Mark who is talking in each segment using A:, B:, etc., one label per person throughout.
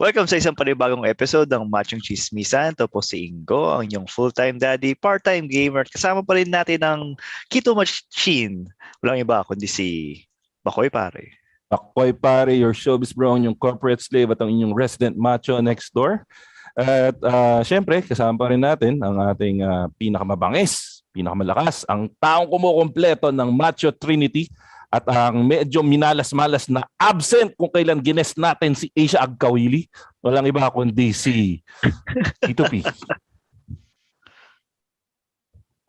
A: Welcome sa isang panibagong episode ng Machong Chismisan. Ito po si Ingo, ang inyong full-time daddy, part-time gamer. Kasama pa rin natin ang Kito Machine. Walang iba kundi si Bakoy pare.
B: Bakoy pare, your showbiz bro, ang inyong corporate slave at ang inyong resident macho next door. At syempre, kasama pa rin natin ang ating pinakamabangis, pinakamalakas, ang taong kumukumpleto ng Macho Trinity at ang medyo minalas-malas na absent kung kailan ginest natin si Asia Agkawili. Walang iba kundi si Tito P.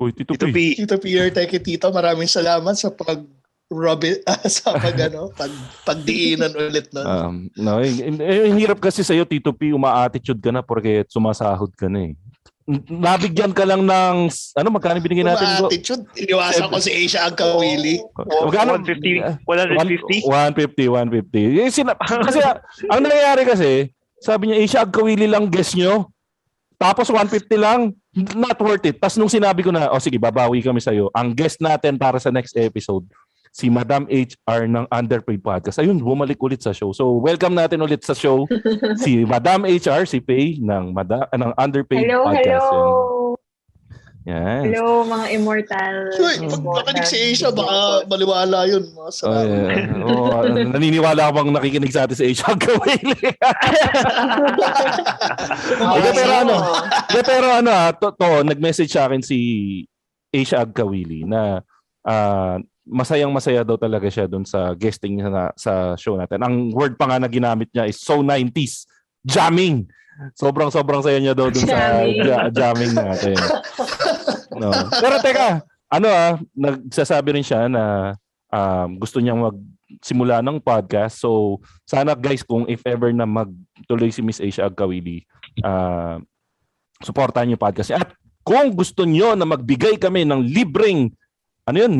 B: Uy, Tito P.
C: Tito P, your thank you, Tito. Maraming salamat sa pagdiinan ulit nun.
B: No, hirap kasi sa'yo, Tito P, uma-attitude ka na porque sumasahod ka na eh. Nabigyan ka lang ng magkano binigay natin?
C: Attitude, iniwasan ko si Asia Agkawili.
A: 150.
B: 150. Kasi ang nangyayari kasi, sabi niya Asia Agkawili lang guess nyo. Tapos 150 lang, not worth it. Tapos nung sinabi ko na, sige, babawi kami sa'yo. Ang guest natin para sa next episode, si Madam HR ng Underpaid Podcast. Ayun, bumalik ulit sa show. So, welcome natin ulit sa show si Madam HR, si Faye ng Underpaid Podcast.
D: Hello!
B: Yes.
D: Hello, mga immortal.
C: Pag nakinig si Asia, baka maliwala yun.
B: Naniniwala ka bang nakikinig sa atin si Asia Agkawili? Nag-message sa akin si Asia Agkawili na masayang-masaya daw talaga siya doon sa guesting niya sa show natin. Ang word pa nga na ginamit niya is so 90s. Jamming! Sobrang saya niya daw doon sa jamming natin. No. Pero teka, nagsasabi rin siya na gusto niyang magsimula ng podcast. So, sana guys, kung if ever na magtuloy si Miss Asia Agkawili, supportahan niyo podcast. At kung gusto niyo na magbigay kami ng libreng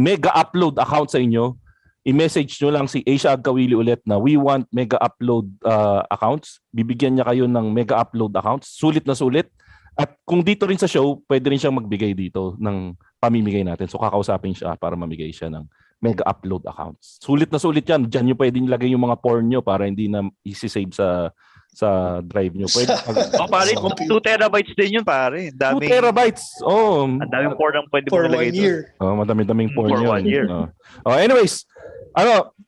B: mega upload account sa inyo, i-message nyo lang si Asia Agkawili ulit na we want mega upload accounts. Bibigyan niya kayo ng mega upload accounts. Sulit na sulit. At kung dito rin sa show, pwede rin siyang magbigay dito ng pamimigay natin. So kakausapin siya para mamigay siya ng mega upload accounts. Sulit na sulit yan. Diyan nyo pwede nilagay yung mga porn nyo para hindi na isi-save sa drive nyo. Pwede.
A: Pare, 2 terabytes din yun, pare.
B: 2 terabytes.
A: Ang daming porn ang pwede mo nilagay doon.
B: Madami-daming porn
A: for 1 year.
B: Anyways,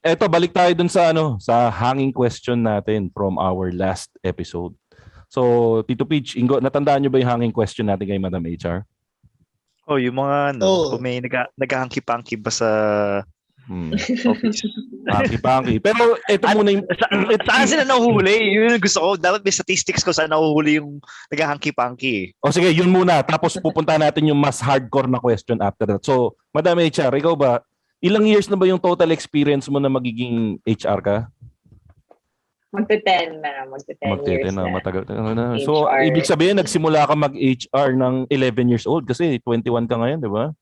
B: eto balik tayo dun sa hanging question natin from our last episode. So, Tito Peach, Ingo, natandaan nyo ba yung hanging question natin kay Madam HR?
A: Yung mga kung may nag-hangki-pangki ba sa office.
B: Hangki-pangki. Pero ito muna yung...
A: Saan sila nahuhuli? Yun yung gusto ko. Dapat may statistics ko saan nahuhuli yung nag-hangki-pangki.
B: Sige, yun muna. Tapos pupunta natin yung mas hardcore na question after that. So, Madam HR, ikaw ba, ilang years na ba yung total experience mo na magiging HR ka?
D: Magte-10 years na.
B: Matagal na. So, ibig sabihin, nagsimula ka mag-HR ng 11 years old kasi 21 ka ngayon, di ba?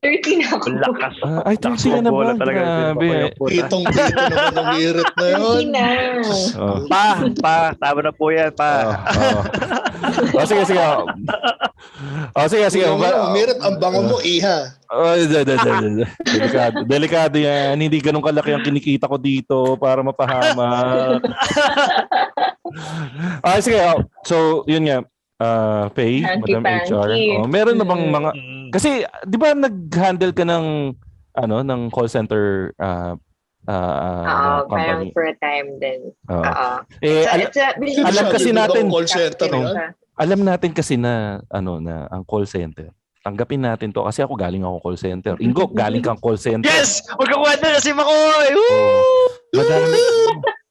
D: 13 ako.
A: Lakas.
B: Ay, 13 na ba? Grabe.
C: Itong-dito naman ang hirit na yun.
D: 13
A: Pa, tama na po yan, pa.
B: Sige. Sige.
C: Umirit ang bango mo, iha.
B: Delikado yan. Hindi ganun kalaki ang kinikita ko dito para mapahamak. Sige. So, yun nga. Faye, Madam HR. Meron na bang mga... Kasi, di ba nag-handle ka ng call center
D: parang for a time din.
B: Alam kasi natin...
C: Call center,
B: alam natin kasi na ang call center. Tanggapin natin to kasi ako galing call center. Ingo, galing kang call center.
A: Yes! Magkakwento na si Makoy!
B: Madami.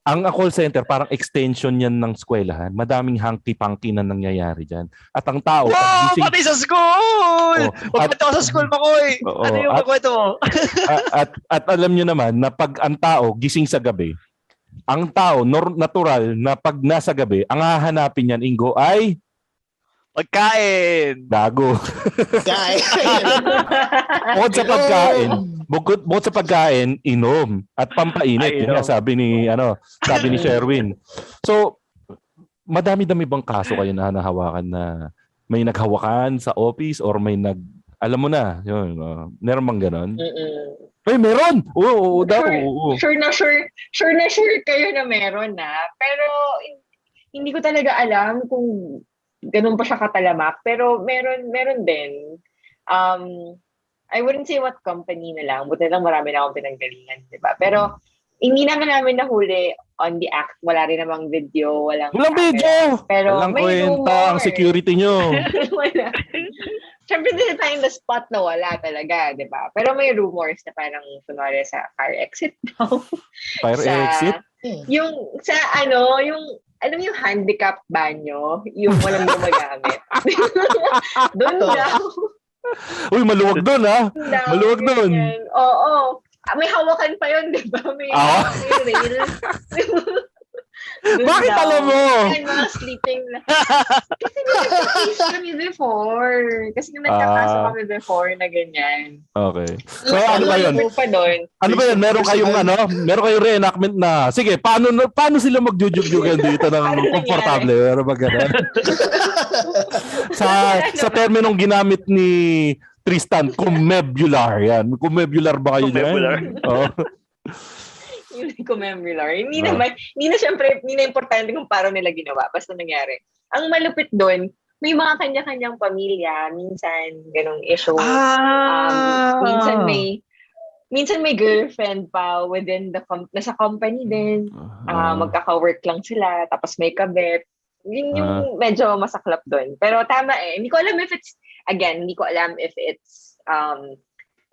B: Ang call center, parang extension yan ng eskwelahan. Madaming hangki-pangki na nangyayari dyan. At ang tao...
A: pati sa school! Pagpunta ko sa school, Makoy! Ano yung kwento mo?
B: at alam nyo naman na pag ang tao gising sa gabi, ang tao, natural na pag nasa gabi, ang hahanapin yan, Ingo, ay...
A: Pagkain!
B: Gago.
C: Kain!
B: Bukod sa pagkain, inom at pampainit. Yun nga, sabi ni Sherwin. So, madami-dami bang kaso kayo na nahawakan na may naghawakan sa office or may alam mo na, yun, meron bang ganon? Ay, meron! Oo, oo.
D: Sure na sure kayo na meron na. Pero hindi ko talaga alam kung ganun pa siya katalamak. Pero meron din. I wouldn't say what company na lang. Buti lang marami na akong pinanggalingan, di ba? Pero hindi namin nahuli on the act. Wala rin namang video. Walang
B: video!
D: Pero
B: walang
D: may
B: kwenta
D: rumor.
B: ang security nyo.
D: Wala. Siyempre, din tayo the spot na wala talaga, di ba? Pero may rumors na parang kunwari sa fire exit daw.
B: Fire exit?
D: Yung alam mo yung handicap banyo, yung walang gumagamit. Doon daw.
B: Uy, maluwag doon ha. Maluwag doon.
D: Oo. May hawakan pa yun, di ba? May rail.
B: Bakit alam mo?
D: Yan, mga sleeping na. Kasi nag-practice kami before. Kasi nagkakaso kami before na ganyan.
B: Okay. So, ano ba yun? Ano ba yun? Meron kayong reenactment na, sige, paano sila magjujugyugan dito ng komportable? Ano ba ganun? sa terminong ginamit ni Tristan, kumebular yan. Kumebular ba kayo dyan? Oh.
D: Yung commemorar. Hindi na importante kung paano nila ginawa. Basta nangyari. Ang malupit doon, may mga kanya-kanyang pamilya. Minsan, ganong issue. Minsan may girlfriend pa within nasa company din. Magkaka-work lang sila. Tapos may kabet. Yun yung medyo masaklap doon. Pero tama Hindi ko alam if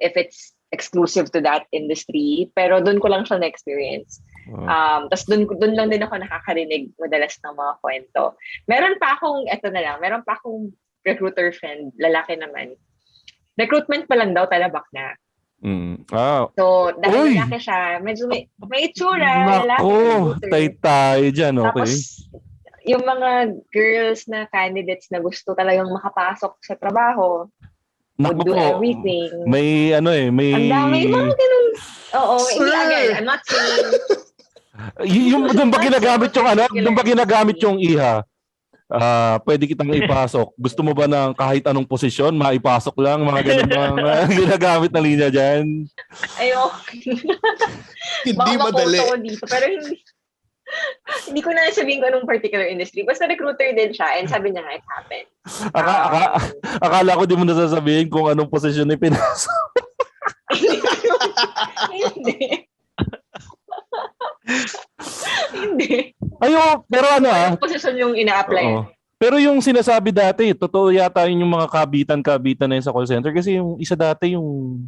D: it's exclusive to that industry, pero doon ko lang siya na-experience. Tapos doon lang din ako nakakarinig madalas ng mga kwento. Meron pa akong recruiter friend, lalaki naman. Recruitment pa lang daw, talabak na. So, dahil lalaki siya, medyo may itsura, lalaki.
B: Tay dyan, okay.
D: Tapos, yung mga girls na candidates na gusto talagang makapasok sa trabaho, would do everything.
B: May
D: Ang dami mga ganun. Oo, hindi again. I'm not saying...
B: Doon ba ginagamit yung iha? Pwede kitang ipasok. Gusto mo ba ng kahit anong posisyon, maipasok lang? Mga ganun ginagamit na linya dyan?
D: Okay.
C: Hindi madali.
D: Baka dito, pero hindi ko na sabihin ko anong particular industry. Basta recruiter din siya and sabi niya nga, it happened.
B: Akala ko di mo nasasabihin kung anong posisyon ni pinasok.
D: Hindi.
B: Pero
D: anong posisyon yung ina-apply?
B: Pero yung sinasabi dati, totoo yata yung mga kabitan na yun sa call center. Kasi yung isa dati yung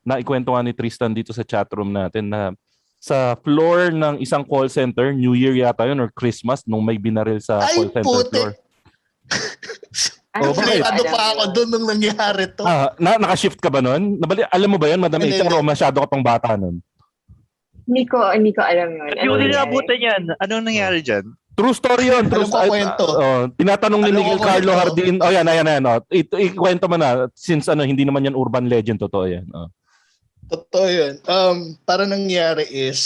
B: naikwento nga ni Tristan dito sa chatroom natin na sa floor ng isang call center, New Year yata yun or Christmas, nung may binaril sa call center floor.
C: Bakit? Ano pa ako doon nung nangyari to?
B: Naka-shift ka ba nun? Alam mo ba yun, Madam H? O masyado ka pang bata nun?
D: Hindi ko alam yun.
A: Hindi ko ninabutan yan. Anong nangyari dyan?
B: True story yun. Tinatanong ni Miguel Carlo Hardin. Yan. Ikwento mo na. Since hindi naman yan urban legend, totoo yan.
C: Totoo yun. Para nangyari is,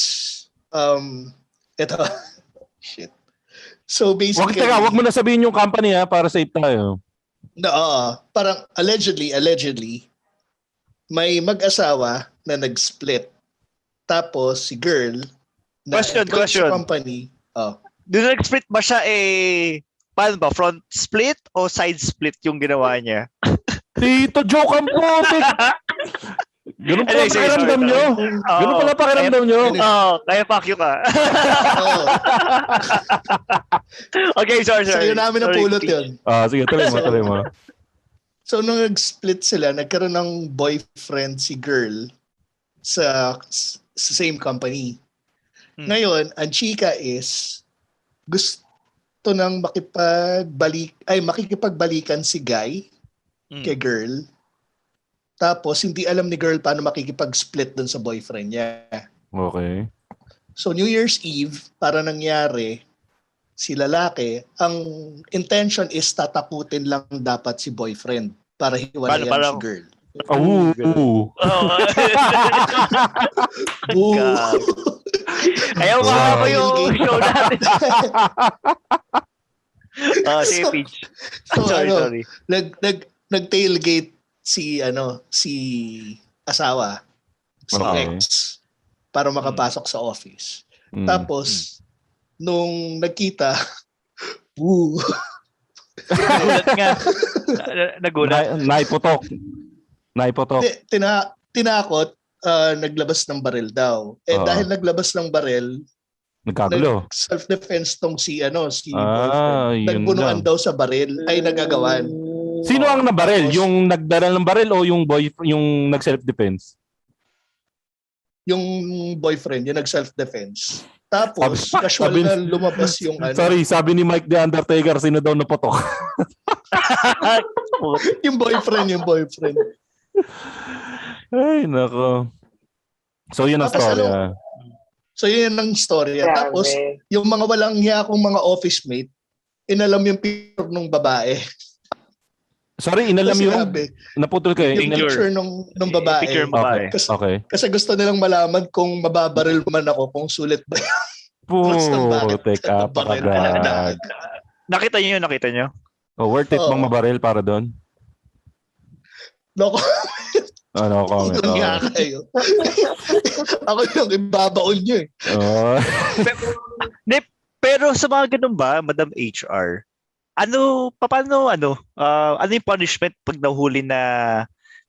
C: ito, shit. So basically...
B: Wag mo na sabihin yung company para safe tayo.
C: Parang allegedly, may mag-asawa na nag-split. Tapos si girl, na
A: question.
C: Sa company.
A: Doon nag-split ba siya paano ba? Front split o side split yung ginawa niya?
B: Tito, joke ang putik! Ganun pala pakiramdam nyo. Ganun pala pakiramdam nyo.
A: Kaya fuck you ka. Okay, sorry.
C: Sa'yo namin napulot yun.
B: Sige, tuloy mo.
C: So, nung nag-split sila, nagkaroon ng boyfriend si girl sa same company. Ngayon, ang chika is gusto nang makikipagbalikan si guy kay girl. Tapos, hindi alam ni girl paano makikipag-split dun sa boyfriend niya.
B: Okay.
C: So, New Year's Eve, para nangyari, si lalaki, ang intention is tatakutin lang dapat si boyfriend para hiwalayan si girl.
A: Ayaw ko yung show natin. Sige, Peach. Sorry.
C: Nag-tailgate si asawa. si X para makapasok sa office. Tapos, nung nagkita,
A: Nagulat nga. Nagulat.
B: Naipotok.
C: Tinakot, naglabas ng baril daw. Dahil naglabas ng baril,
B: nagkagulo.
C: Self-defense tong si boyfriend. Nagbunuan daw sa baril ay nagagawan.
B: Sino ang nabaril? Yung nagdala ng baril o yung yung nag-self-defense?
C: Yung boyfriend, yung nag-self-defense. Tapos, casual na lumabas yung
B: Sorry, sabi ni Mike the Undertaker, sino daw napotok?
C: yung boyfriend.
B: Ay, nako. So, yun ang storya.
C: Ang storya. Tapos, yung mga walang hiya kong mga office mate, inalam yung picture ng babae.
B: Sorry, inalam yung... Naputol kayo.
C: Yung picture ng babae.
A: Picture ng babae.
C: Kasi gusto nilang malaman kung mababaril man ako, kung sulit ba yan.
B: Teka, pakagag.
A: Nakita nyo?
B: Oh, worth it bang mabaril para doon?
C: No
B: comment.
C: Kayo. Ako yung ibabaon nyo eh.
A: Pero sa mga ganun ba, Madam HR, paano yung punishment pag nahuli na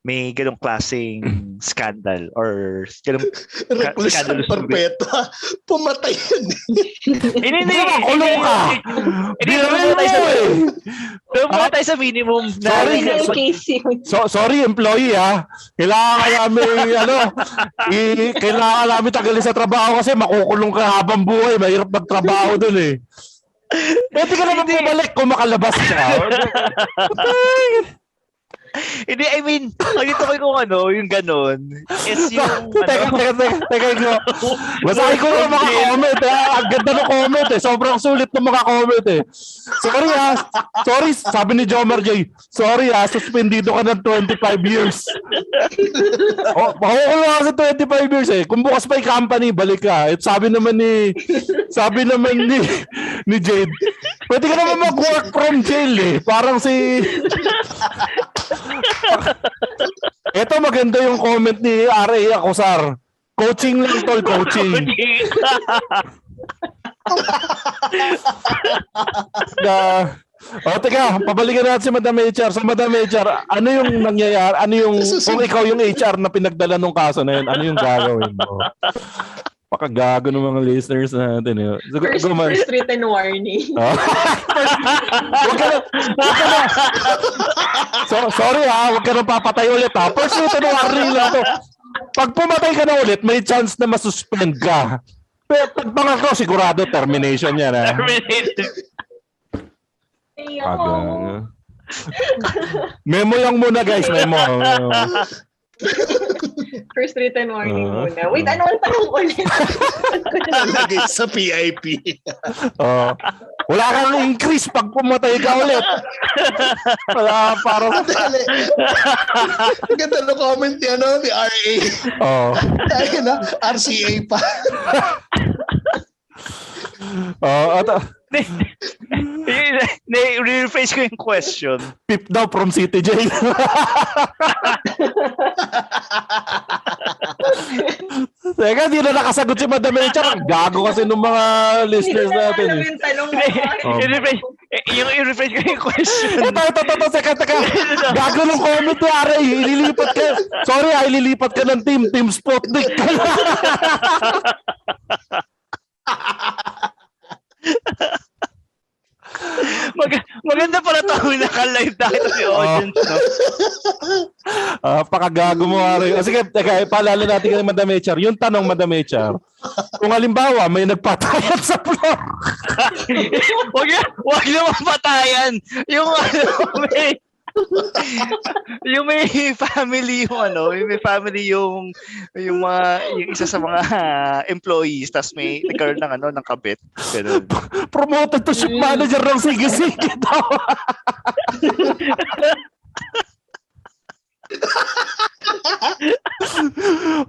A: may ganung klaseng scandal or ganung
C: reclusion perpetua? Pumatay yun.
A: Hindi.
B: Kulong ka.
A: Pumatay sa minimum.
B: Sorry, employee ha. Kailangan namin tagalin sa trabaho kasi makukulong ka habang buhay. Mahirap magtrabaho dun eh. Pwede ka naman bumalik kung makalabas ka.
A: Hindi, I mean, ito ko yung ganon. Is yung,
B: Teka. Basahin ko yung mga comment. Ang ganda ng comment eh. Sobrang sulit ng mga comment eh. Sorry, sabi ni Jomar J. Sorry suspendido ka ng 25 years. Makukulong ka sa 25 years eh. Kung bukas pa yung company, balik ka. At sabi naman ni Jade, pwede ka naman mag-work from jail eh. Parang si... Ito maganda yung comment ni R.A. Acosar. Coaching lang tol, coaching. Teka, pabalikan natin si Madam HR. So Madam HR, ano yung nangyayari? Kung ikaw yung HR na pinagdala nung kaso na yun, ano yung gagawin mo? Pakagago ng mga listeners natin.
D: First written warning.
B: Sorry huwag ka nang papatay ulit ha. First written warning lang to. Pag pumatay ka na ulit, may chance na masuspend ka. Pero pag pangatlo, sigurado termination yan ha. Memo lang muna guys, memo.
D: First written warning muna. Wait, ano ang tanong ulit?
C: Nalagay sa PIP.
B: Wala kang increase pag pumatay ka ulit. Wala, parang...
C: Ganda na comment ni RA. Dahil na, RCA pa.
A: Rephrase ko yung question.
B: Pip daw from City Jail. Teka, di na nakasagot si Madam HR. Gago kasi ng mga listeners natin.
A: I-rephrase ko yung question.
B: Ito, teka. Gago ng comment ni Aray. Ililipat ka. Sorry, ililipat ka ng team Sputnik.
A: Maganda pala tayo naka-live dahil sa audience.
B: Pakagago mo, Aray. Sige, teka, paalala natin kay Madam HR. Yung tanong, Madam HR, kung halimbawa may nagpatayan sa floor.
A: Wag naman patayan. Yung may family yung isa sa mga employees tas may nagkaroon ng kabit. Ganun.
B: Promoted to ship manager ng sige-sige daw.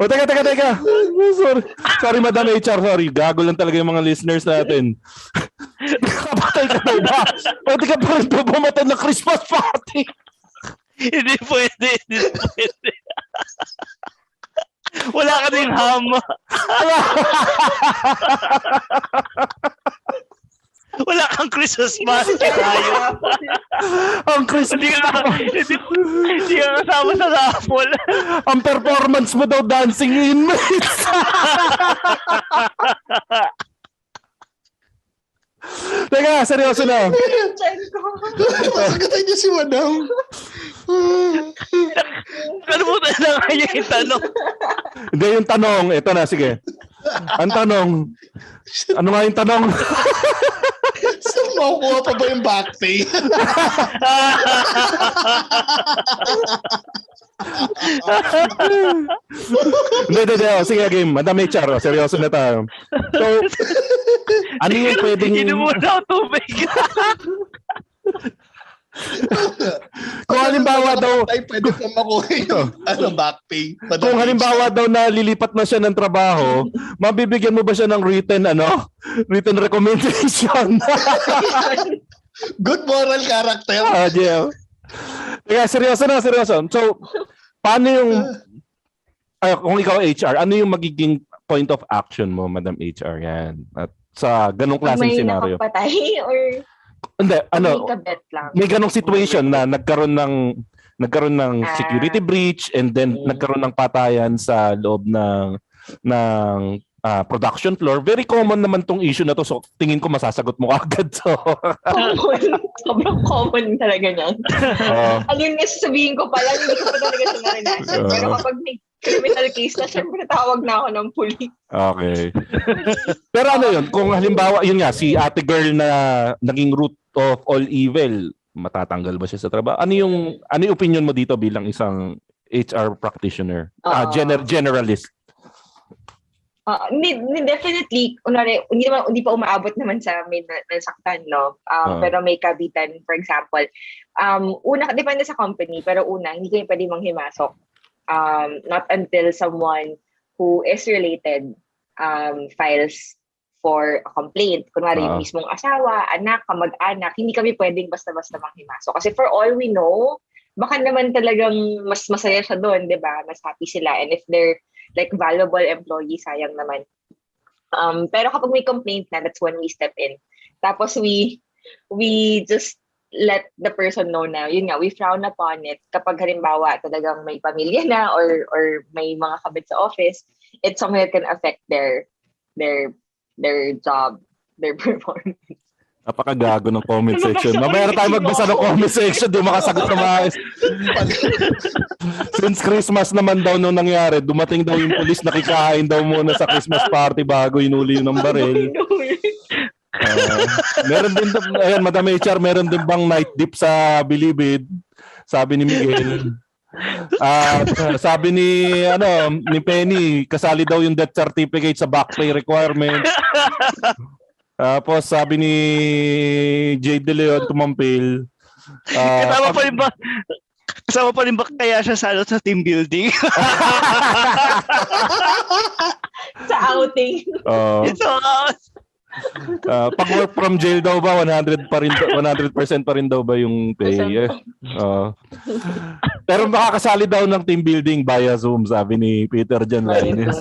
B: Teka. Sorry, Madam HR. Sorry. Gago lang talaga yung mga listeners natin. Nakapatay ka daw ba? Pwede ka pa rin daw bumatay ng Christmas party.
A: Hindi pwede. Wala ka ding ham. Wala kang Christmas mask.
B: Ang Christmas.
A: Hindi ka kasama sa raffle.
B: Ang performance mo daw dancing inmates. Teka, seryoso na.
C: Masagatan niyo si Madam.
A: Ano mo talaga yung tanong?
B: Hindi yung tanong. Ito na, sige. Ang tanong. Ano nga yung tanong?
C: Saan makukuha pa ba yung back pay?
B: Hindi. Sige, game. Madam HR. Seryoso na tayo. So, ano yung pwedeng...
A: Inumuna ako tubig.
B: Kung halimbawa daw...
C: Ay, pwede pa makuha yung back pay.
B: Kung halimbawa daw na lilipat na siya ng trabaho, mabibigyan mo ba siya ng written recommendation?
C: Good moral character.
B: Yeah. Teka, seryoso. So, paano yung... kung ikaw HR, ano yung magiging point of action mo, Madam HR? Yan. At sa ganong klaseng scenario.
D: May nakapatay or...
B: Hindi, may ganong situation na nagkaroon ng security breach and then nagkaroon ng patayan sa loob ng production floor. Very common naman tong issue na to. So, tingin ko masasagot mo agad to.
D: Sobrang common talaga niyan. Ano yung sasabihin ko pala, hindi ko pa talaga siya naranasan. Pero kapag may criminal case na, syempre tawag na ako ng pulis.
B: Okay. Pero ano yun, kung halimbawa, yun nga, si ate girl na naging root of all evil, matatanggal ba siya sa trabaho? Ano yung opinion mo dito bilang isang HR practitioner? Generalist?
D: Definitely, hindi pa umaabot naman sa may nasaktan, no? Pero may kabitan, for example. Una, depende sa company, pero una, hindi kayo pwede manghimasok. Not until someone who is related files for a complaint. Kunwari yung mismong asawa, anak, kamag-anak, hindi kami pwedeng basta-basta manghimasok. Kasi for all we know, baka naman talagang mas masaya siya doon, di ba? Mas happy sila. And if they're like valuable employees, sayang naman. Pero kapag may complaint na, that's when we step in. Tapos we just let the person know na, yun nga, we frown upon it. Kapag halimbawa talagang may pamilya na or may mga kabit sa office, it's something that can affect their job, their performance.
B: Napakagago ng comment section. Mamaya na tayo magbasa ng comment section, di makasagot na maayos. Since Christmas naman daw nung nangyari, dumating daw yung pulis, nakikain daw muna sa Christmas party bago inuli yung ng baril. Meron din, ayan, Madam HR, meron din bang night dip sa Bilibid? Sabi ni Miguel. Sabi ni Penny, kasali daw yung death certificate sa back pay requirement. Tapos sabi ni Jade De Leon Tumampil.
A: Kasama pa rin ba kaya siya sa team building?
D: Sa outing.
B: Pag work from jail daw ba 100% pa rin daw ba yung pay? Pero makakasali daw ng team building via Zoom, sabi ni Peter Jan Lainez.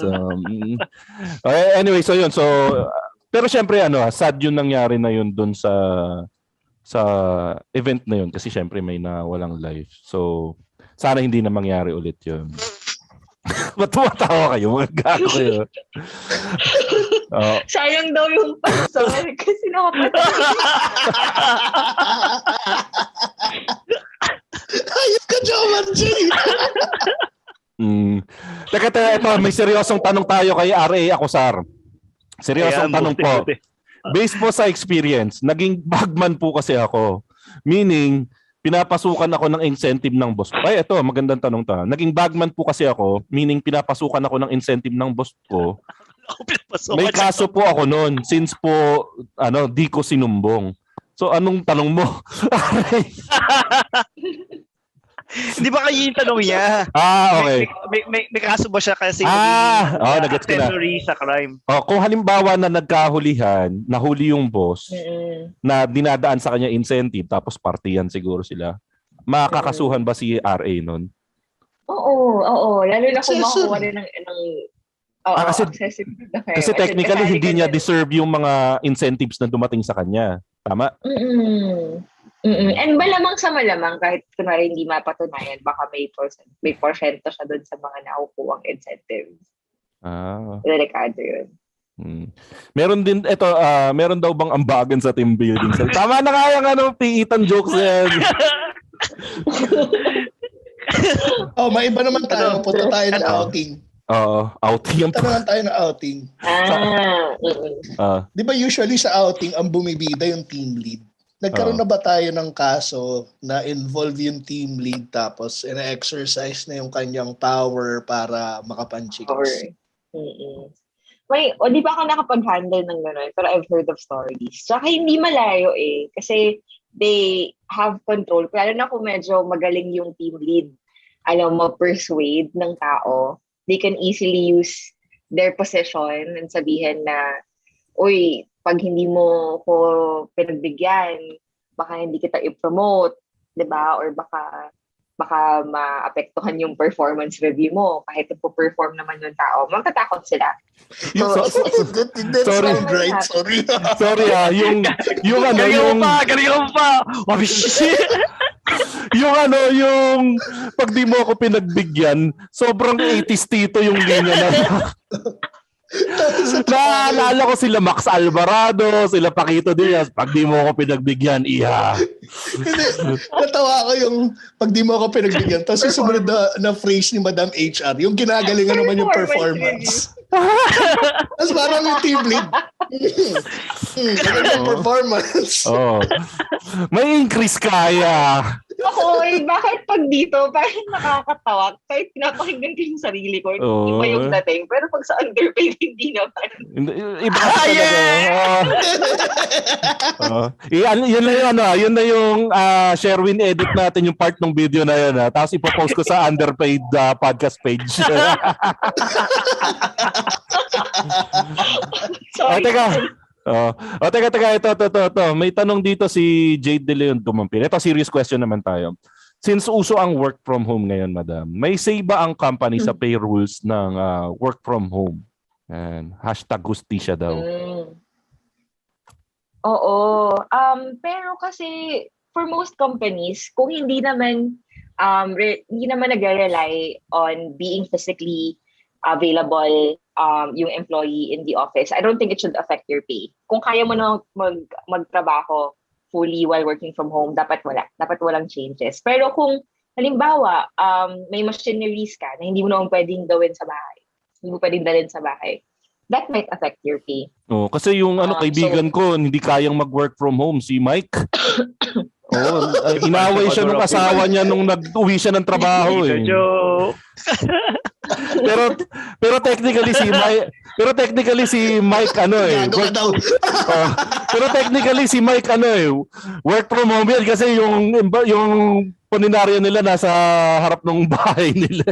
B: Anyway, so yun. So pero syempre sad yung nangyari na yun doon sa event na yun kasi syempre may nawalang life. So sana hindi na mangyari ulit yun. Ba't tumatawa kayo? Magagago kayo.
D: Sayang daw yung pastor kasi nakapatay.
C: Ayos ka, Joman G!
B: Teka, ito, may seryosong tanong tayo kay RA Acosar. Seryosong tanong po. Based po sa experience, naging bagman po kasi ako. Meaning, pinapasukan ako ng incentive ng boss ko. Ay, ito, magandang tanong to. Naging bagman po kasi ako, meaning pinapasukan ako ng incentive ng boss ko. May kaso po ako noon since po di ko sinumbong. So anong tanong mo?
A: Hindi ba kayo yung tanong niya?
B: Okay.
A: May kaso ba siya kasi
B: nagets ko na.
A: Sa crime?
B: Kung halimbawa na nagkahulihan, nahuli yung boss na dinadaan sa kanya incentive tapos partiyan siguro sila. Makakasuhan ba si RA noon?
D: Oo. Lalo na kung
C: Accessory.
D: makakuha rin ng accessory.
B: Kasi technically, hindi niya deserve yung mga incentives na dumating sa kanya. Tama?
D: And malamang sa malamang, kahit kunwari hindi mapatunayan, baka may porsyento siya doon sa mga nakukuhang incentives. Delikado yun.
B: Meron din, meron daw bang ambagan sa team building? Tama na kaya piitan jokes yan.
C: Maiba naman tayo. Punta tayo ng outing.
B: Outing.
C: Punta naman tayo ng outing. Di ba usually sa outing, ang bumibida yung team lead? Nagkaroon na ba tayo ng kaso na involve yung team lead tapos ina-exercise na yung kanyang power para makapanchicks?
D: Di ba ako nakapag-handle ng gano'n? Pero I've heard of stories. Tsaka hindi malayo kasi they have control. Lalo na kung medyo magaling yung team lead, alam mo, persuade ng tao, they can easily use their position and sabihin na, uy, pag hindi mo ko pinagbigyan, baka hindi kita i-promote, diba? Or baka maapektuhan yung performance review mo. Kahit po-perform naman yung tao, magtatakot sila.
C: Sorry.
A: Galing pa.
B: Yung pag di mo ako pinagbigyan, sobrang 80s tito yung linya na. Naalala ko sila Max Alvarado, sila Paquito Diaz. Pag di mo ako pinagbigyan,
C: Hindi, natawa ko yung pag di mo ako pinagbigyan. Tapos yung sumunod na phrase ni Madam HR, yung ginagalingan naman yung performance. Tapos parang yung team lead. Yung performance.
B: May increase kaya.
D: Bakit pag dito, parang nakakatawa. Kahit pinapakinggan ko yung sarili ko, iba yung dating. Pero pag sa underpaid, hindi naman.
B: Iba talaga. Yun na yung Sherwin edit natin yung part ng video na yun. Tapos ipopost ko sa Underpaid podcast page.
D: Sorry.
B: Teka. Ito. May tanong dito si Jade De Leon Dumampin. Ito, serious question naman tayo. Since uso ang work from home ngayon, madam, may say ba ang company sa pay rules ng work from home? And #Hustisya daw.
D: Oo. Pero kasi for most companies, kung hindi naman nagre-rely on being physically available yung employee in the office, I don't think it should affect your pay. Kung kaya mo na magtrabaho fully while working from home, dapat walang changes. Pero kung halimbawa, may machineries ka na hindi mo naman pwedeng gawin sa bahay, hindi mo pwedeng dalhin sa bahay, that might affect your pay.
B: Kasi yung kaibigan ko, hindi kayang mag-work from home, si Mike. Inaway siya nung asawa niya nung nag-uwi siya ng trabaho. Pero technically si Mike pero technically si Mike work from home yan kasi yung paninaryo nila nasa harap ng bahay nila.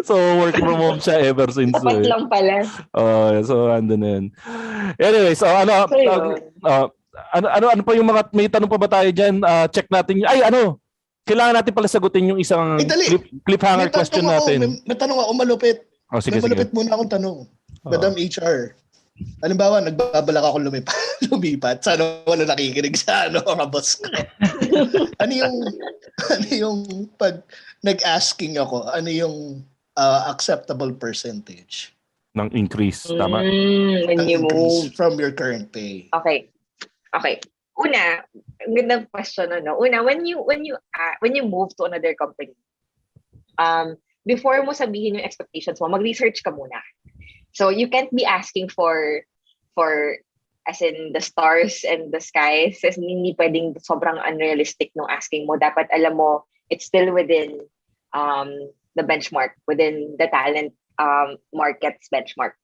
B: So work from home siya ever since.
D: Dapat lang pala.
B: So andun na yun. Anyway, so ano pa yung mga, may tanong pa ba tayo dyan? Check natin. Kailangan natin pala sagutin yung isang cliffhanger question natin.
C: May tanong ako malupit.
B: Sige.
C: Malupit muna akong tanong. Madam HR. Halimbawa, nagbabalak ako lumipat. Sana wala nakikinig sa mga boss ko. Ano yung pag nag-asking ako, ano yung acceptable percentage
B: ng increase, tama?
D: When you move
C: from your current pay.
D: Okay. Una, ang gandang question Una, when you move to another company, before mo sabihin yung expectations mo, mag-research ka muna. So you can't be asking for as in the stars and the skies. As hindi pwedeng sobrang unrealistic nung asking mo. Dapat alam mo it's still within the benchmark, within the talent market's benchmark.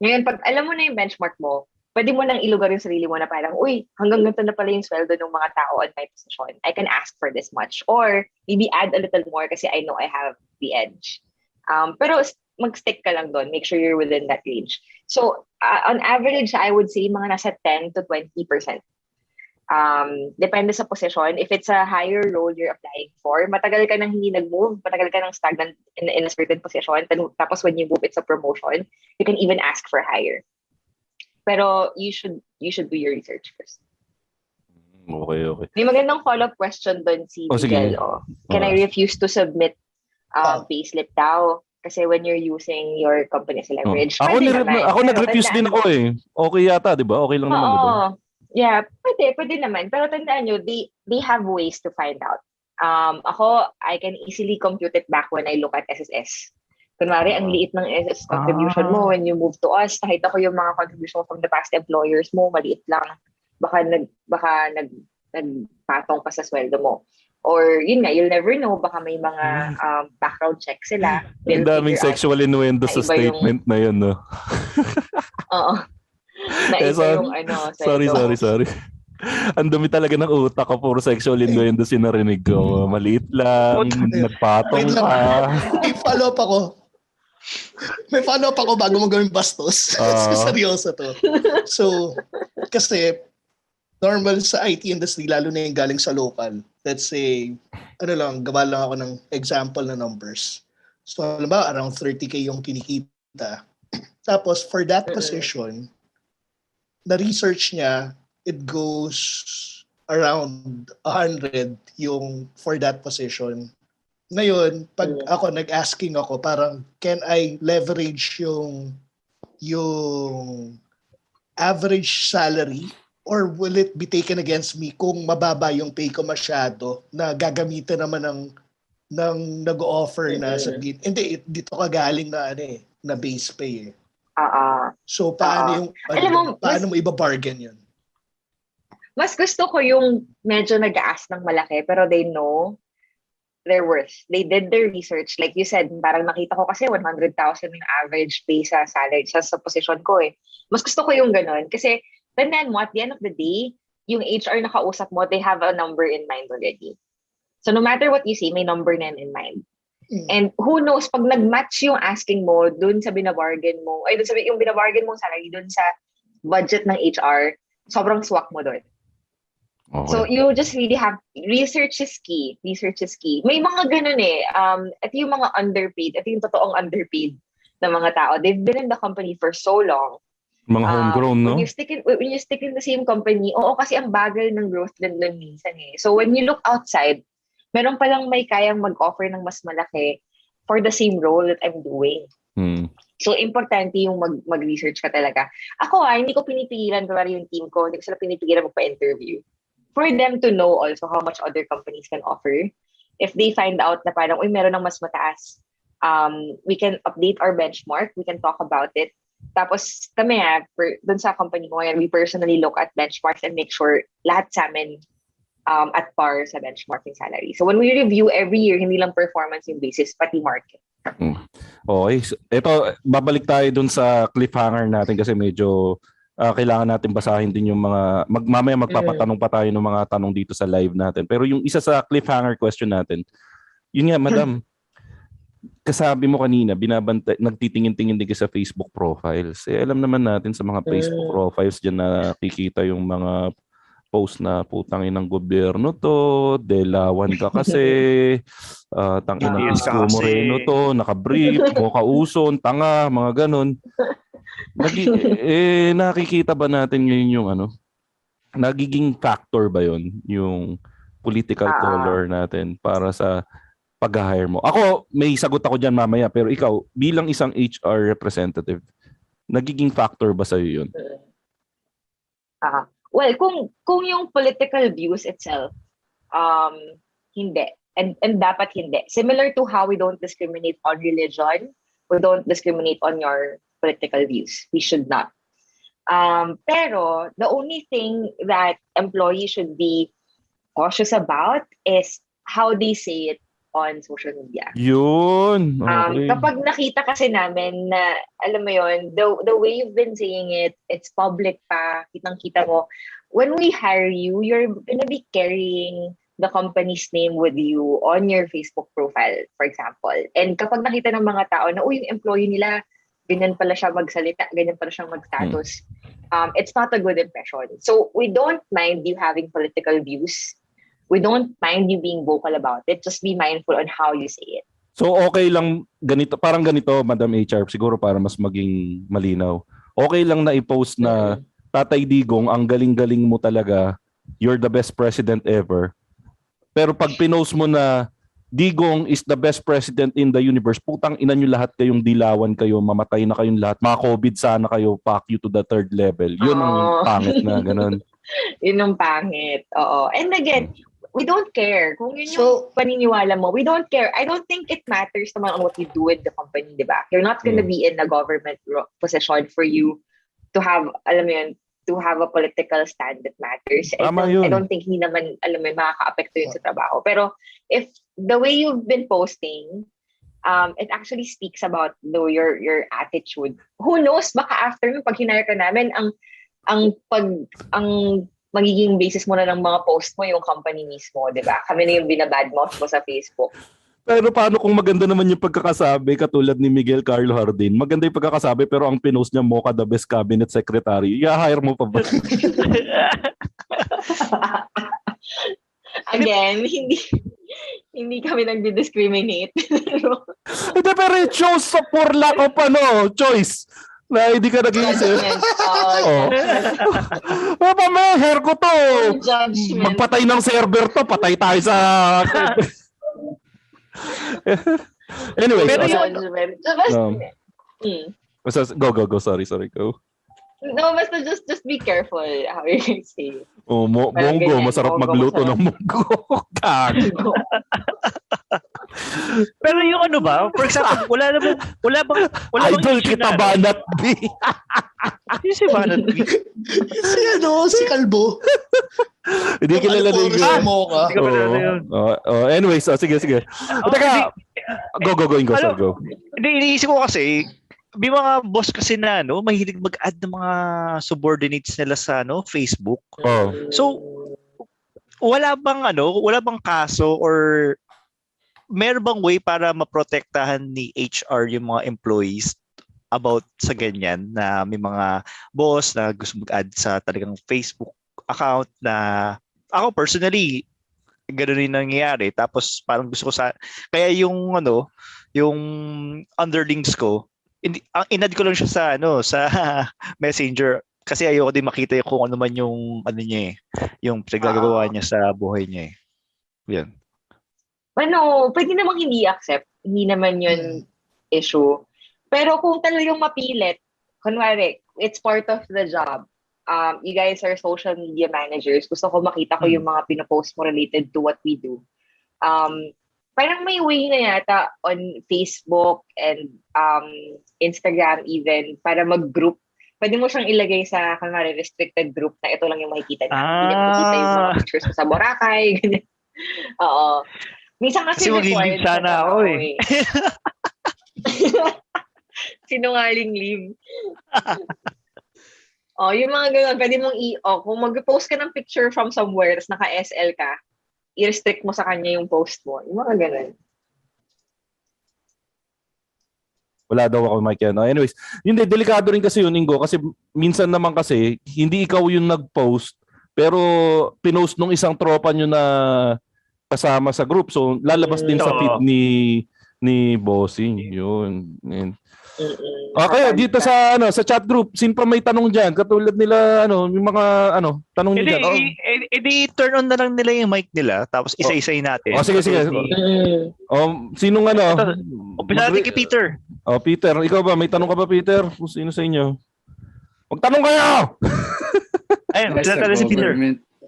D: Ngayon, pag alam mo na yung benchmark mo, pwede mo nang ilugar yung sarili mo na parang, hanggang ganito na pala yung sweldo ng mga tao on my position. I can ask for this much. Or maybe add a little more kasi I know I have the edge. Pero mag-stick ka lang doon. Make sure you're within that range. So, on average, I would say mga nasa 10 to 20%. Depende sa position. If it's a higher role you're applying for, matagal ka nang hindi nag-move, matagal ka nang stagnant in a certain position, tapos when you move, it's a promotion, you can even ask for higher. Pero you should do your research first.
B: Okay.
D: May magandang follow-up question doon si Miguel. Can I refuse to submit payslip daw? Kasi when you're using your company as leverage.
B: Ako nag-refuse din ako eh. Okay yata, di ba? Okay lang naman, di ba?
D: Yeah, pwede naman. Pero tandaan nyo, they have ways to find out. Ako, I can easily compute it back when I look at SSS. Kunwari, ang liit ng SSS contribution mo when you move to us. Nakita ko yung mga contribution from the past employers mo, maliit lang. Baka nagpatong pa sa sweldo mo. Or yun nga, you'll never know, baka may mga background check sila.
B: Ang daming sexual innuendo sa statement na yun, no?
D: Oo.
B: Sorry. Ang dumi talaga ng utak ko, puro sexual innuendo sinarinig ko. Maliit lang, nagpatong ka.
C: May follow-up ako bago mo gawin bastos. Seryoso to. So, kasi normal sa IT industry, lalo na yung galing sa local. Let's say, gawa lang ako ng example na numbers. So, alam ba, around 30K yung kinikita. Tapos, for that position, na-research niya, it goes around 100 yung for that position. Ngayon, pag ako nag-asking ako, parang, can I leverage yung average salary or will it be taken against me kung mababa yung pay ko masyado na gagamitin naman ng nag-offer na sabihin, hindi, dito ka galing na na base pay eh. So paano paano mo iba-bargain yun?
D: Mas gusto ko yung medyo nag-ask ng malaki pero they know their worth. They did their research. Like you said, parang nakita ko kasi 100,000 yung average pay sa salary sa position ko eh. Mas gusto ko yung ganun kasi tandaan mo, at the end of the day, yung HR na kausap mo, they have a number in mind already. So no matter what you say, may number na in mind. And who knows, pag nag-match yung asking mo dun sa binabargain mo, yung binabargain mo salary dun sa budget ng HR, sobrang swak mo dun. Okay. So you just really have, research is key. May mga ganun eh. Ito yung mga underpaid, ito yung totoong underpaid na mga tao. They've been in the company for so long.
B: Mga homegrown, no?
D: When you stick in the same company, kasi ang bagal ng growth din minsan eh. So when you look outside, meron palang may kayang mag-offer ng mas malaki for the same role that I'm doing. So importante yung mag-research ka talaga. Ako hindi ko pinipigilan para yung team ko, hindi ko sila pinipigilan magpa-interview. For them to know also how much other companies can offer. If they find out na parang, meron ng mas mataas, we can update our benchmark, we can talk about it. Tapos kami dun sa company ko, we personally look at benchmarks and make sure lahat sa amin at par sa benchmarking salary. So when we review every year, hindi lang performance yung basis, pati market.
B: Okay. Ito, babalik tayo dun sa cliffhanger natin kasi medyo kailangan natin basahin din yung mga, mamaya magpapatanong pa tayo ng mga tanong dito sa live natin. Pero yung isa sa cliffhanger question natin, yun nga, madam, kasabi mo kanina, nagtitingin-tingin din sa Facebook profiles. Alam naman natin sa mga Facebook profiles dyan nakikita yung mga post na putang inang gobyerno to, delawan ka kasi, tangin ng Isko Moreno to, nakabrief, mukauson, tanga, mga ganun. Nakikita ba natin ngayon yung nagiging factor ba yon yung political color natin para sa pag-hire mo? Ako, may sagot ako dyan mamaya, pero ikaw, bilang isang HR representative, nagiging factor ba sa'yo yun?
D: Well, kung yung political views itself, hindi. And dapat hindi. Similar to how we don't discriminate on religion, we don't discriminate on your political views. We should not. Pero the only thing that employees should be cautious about is how they say it on social media.
B: Yun. Okay.
D: Kapag nakita kasi namin na, alam mo yun, the way you've been saying it, it's public pa, kitang-kita mo. When we hire you, you're gonna be carrying the company's name with you on your Facebook profile, for example. And kapag nakita ng mga tao na, yung employee nila, ganyan pala siya magsalita, ganyan pala siyang mag-status. It's not a good impression. So we don't mind you having political views. We don't mind you being vocal about it. Just be mindful on how you say it.
B: So okay lang ganito, parang ganito, Madam HR, siguro para mas maging malinaw. Okay lang na i-post na Tatay Digong, ang galing-galing mo talaga. You're the best president ever. Pero pag pinost mo na Digong is the best president in the universe, putang ina nyo lahat kayong dilawan kayo, mamatay na kayong lahat, mga COVID sana kayo, pack you to the third level. Yun ang pangit na, ganun.
D: Yun ang pangit. Oo. And again, we don't care. Kung yun yung paniniwala mo, we don't care. I don't think it matters naman on what you do with the company, di ba? You're not gonna be in a government position for you to have, alam mo yun, to have a political stand that matters. I don't think hindi naman, alam mo, makaka-apekto yun sa trabaho. Pero if the way you've been posting, it actually speaks about your attitude. Who knows, baka after nung pag hinire ka namin, ang magiging basis mo na ng mga post mo yung company mismo, di ba? Kami na yung binabadmouth mo sa Facebook.
B: Pero paano kung maganda naman yung pagkakasabi katulad ni Miguel Carlo Jardin? Maganda yung pagkakasabi pero ang pinost niya Mocha the best cabinet secretary. I-hire mo pa ba?
D: Again, hindi kami nagdi-discriminate.
B: Hindi, pero it shows sa poor lack of choice. Na hindi ka nag-iisip. May hair ko to. Magpatay ng server to. Patay tayo sa... Anyway,
A: pero
B: go. Sorry, go.
D: No, basta just be careful how you say.
B: Monggo, masarap magluto ng monggo.
A: Pero yung ano ba? For example, wala bang
B: Idol kita Banat B.
A: Yung si Banat B.
C: Si Kalbo.
B: Hindi kilala din yun.
C: Mocha.
B: Anyways, sige. Teka, go.
A: Hindi, iniisip ko kasi, may mga boss kasi na mahilig mag-add ng mga subordinates nila sa Facebook. So, wala bang kaso or meron bang way para maprotektahan ni HR yung mga employees about sa ganyan na may mga boss na gusto mag-add sa talagang Facebook account na ako personally ganoon yung nangyayari, tapos parang gusto ko kaya yung underlings ko in-add ko lang siya sa Messenger kasi ayoko din makita kung ano man yung niya yung pinagagawa niya sa buhay niya Yan.
D: Pwede namang hindi accept. Hindi naman yun issue. Pero kung talagang mapilit, kunwari, it's part of the job. You guys are social media managers. Gusto ko makita ko yung mga pinopost mo related to what we do. Parang may way na yata on Facebook and Instagram even para mag-group. Pwede mo siyang ilagay sa kunwari restricted group na ito lang yung makikita niya. Hindi niya makikita yung mga pictures mo sa Boracay. Ganyan. Oo. Minsan kasi required
A: sana ako
D: Sinungaling leave. Yung mga ganun, pwede mong kung mag-post ka ng picture from somewhere, tapos naka-SL ka, i-restrict mo sa kanya yung post mo. Yung mga ganun.
B: Wala daw ako makikita. Anyways, hindi, delikado rin kasi yun, Ingo, kasi minsan naman kasi, hindi ikaw yung nag-post, pero pinost nung isang tropa nyo na kasama sa group. So, lalabas din sa feed ni Bossing. Yun. Okay, dito sa chat group, sino pa may tanong diyan? Katulad nila yung mga tanong nila.
A: Edi turn on na lang nila yung mic nila tapos isa-isahin natin.
B: Sige. Sinong
A: umpisa natin kay Peter.
B: Peter, ikaw ba? May tanong ka ba, Peter? Kung sino sa inyo? Magtanong kayo!
A: Ayun, si Peter.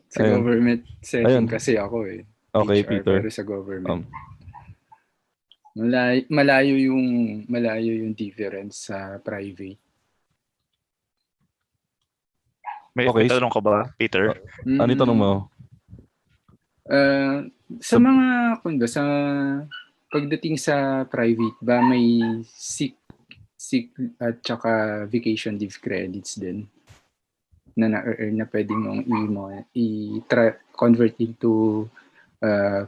E: Sa government setting kasi ako
B: Okay,
E: HR,
B: Peter.
E: Pero sa government. Malayo yung difference sa private.
A: May tanong ka ba, Peter?
B: Ano tanong mo?
E: Sa pagdating sa private ba may sick at saka vacation leave credits din na pwede mong i-convert into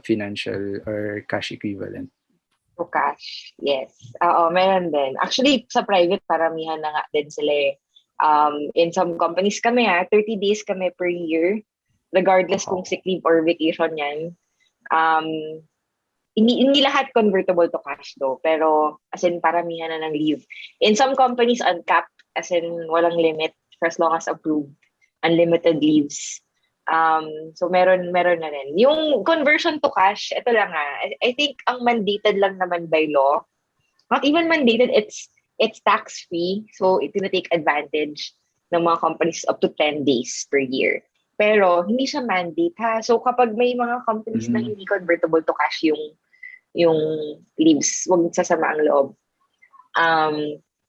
E: financial or cash equivalent.
D: To cash, yes. Oo, meron din. Actually, sa private, paramihan na nga din sila eh. In some companies kami 30 days kami per year, regardless kung sick leave or vacation yan. Um, hindi lahat convertible to cash though, pero as in paramihan na ng leave. In some companies, uncapped, as in walang limit for as long as approved. Unlimited leaves. So meron na rin. Yung conversion to cash, ito lang I think ang mandated lang naman by law. Not even mandated, it's tax-free. So it will take advantage ng mga companies up to 10 days per year. Pero hindi siya mandate So kapag may mga companies na hindi convertible to cash yung leaves, wag sasama ang loob.